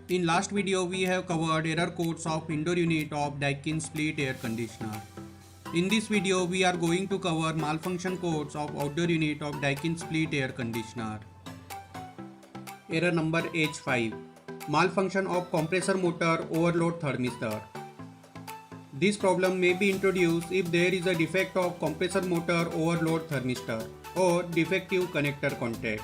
In last video we have covered error codes of indoor unit of Daikin split air conditioner. In this video we are going to cover malfunction codes of outdoor unit of Daikin split air conditioner. Error number H5, malfunction of compressor motor overload thermistor. This problem may be introduced if there is a defect of compressor motor overload thermistor or defective connector contact.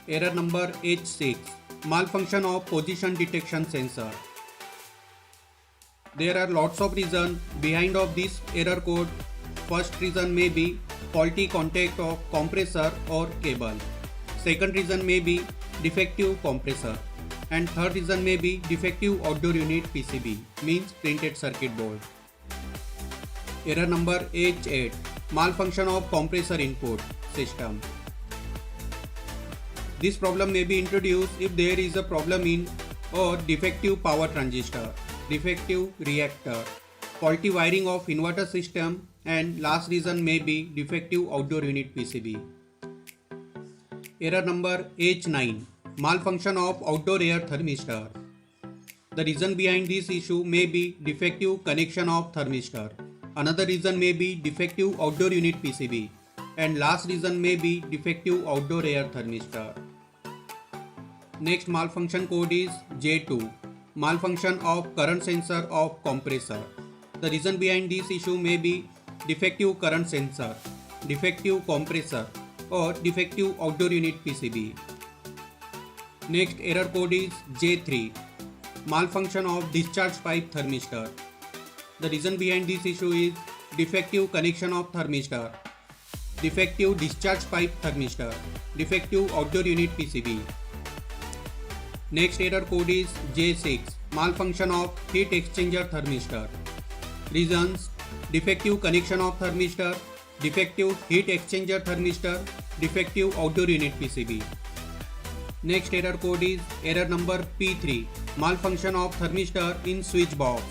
Error number H6, malfunction of position detection sensor. There are lots of reasons behind of this error code. First reason may be faulty contact of compressor or cable. Second reason may be defective compressor. And third reason may be defective outdoor unit PCB, means printed circuit board. Error number H8, malfunction of compressor input system. This problem may be introduced if there is a problem in or defective power transistor, defective reactor, faulty wiring of inverter system, and last reason may be defective outdoor unit PCB. Error number H9, malfunction of outdoor air thermistor. The reason behind this issue may be defective connection of thermistor. Another reason may be defective outdoor unit PCB. And last reason may be defective outdoor air thermistor. Next malfunction code is J2, malfunction of current sensor of compressor. The reason behind this issue may be defective current sensor, defective compressor, or defective outdoor unit PCB. Next error code is J3, malfunction of discharge pipe thermistor. The reason behind this issue is defective connection of thermistor, defective discharge pipe thermistor, defective outdoor unit PCB. Next error code is J6, malfunction of heat exchanger thermistor. Reasons: defective connection of thermistor, defective heat exchanger thermistor, defective outdoor unit PCB. Next error code is error number P3, malfunction of thermistor in switch box.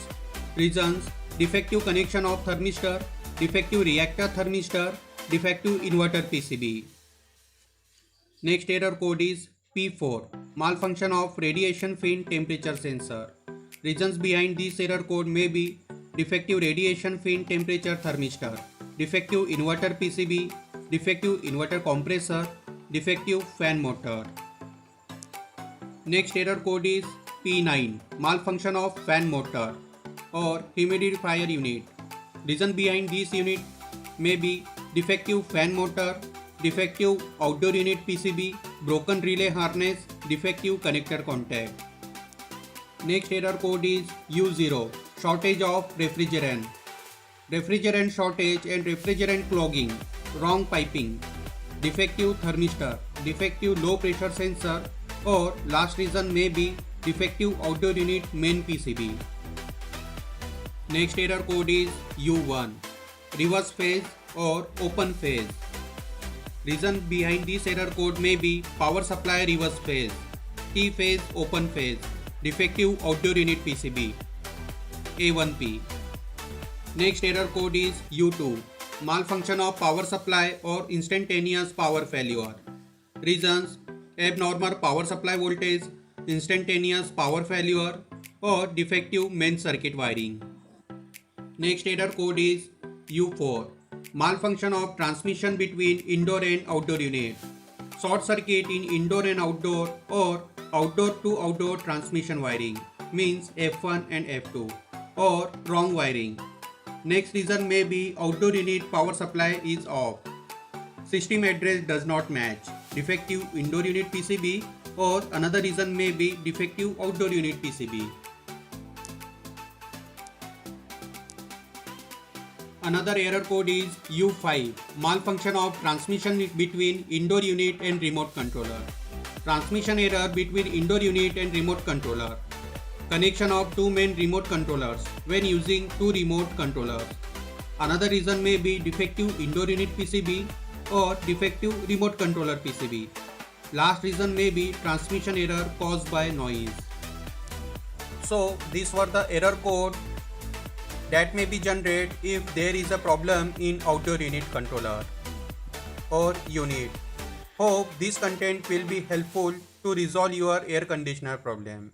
Reasons: defective connection of thermistor, defective reactor thermistor, defective inverter PCB. Next error code is P4, malfunction of radiation fin temperature sensor. Reasons behind this error code may be defective radiation fin temperature thermistor, defective inverter PCB, defective inverter compressor, defective fan motor. Next error code is P9, malfunction of fan motor or humidifier unit. Reason behind this unit may be defective fan motor, defective outdoor unit PCB, broken relay harness, defective connector contact. Next error code is U0, shortage of refrigerant. Refrigerant shortage and refrigerant clogging, wrong piping, defective thermistor, defective low pressure sensor, or last reason may be defective outdoor unit main PCB. Next error code is U1, reverse phase or open phase. Reason behind this error code may be power supply reverse phase, T phase open phase, defective outdoor unit PCB, A1P. Next error code is U2, malfunction of power supply or instantaneous power failure. Reasons: abnormal power supply voltage, instantaneous power failure, or defective main circuit wiring. Next error code is U4, malfunction of transmission between indoor and outdoor unit. Short circuit in indoor and outdoor or outdoor to outdoor transmission wiring, means F1 and F2, or wrong wiring. Next reason may be outdoor unit power supply is off, system address does not match, defective indoor unit PCB, or another reason may be defective outdoor unit PCB. Another error code is U5, malfunction of transmission between indoor unit and remote controller. Transmission error between indoor unit and remote controller. Connection of two main remote controllers when using two remote controllers. Another reason may be defective indoor unit PCB or defective remote controller PCB. Last reason may be transmission error caused by noise. So these were the error code that may be generated if there is a problem in outdoor unit controller or unit. Hope this content will be helpful to resolve your air conditioner problem.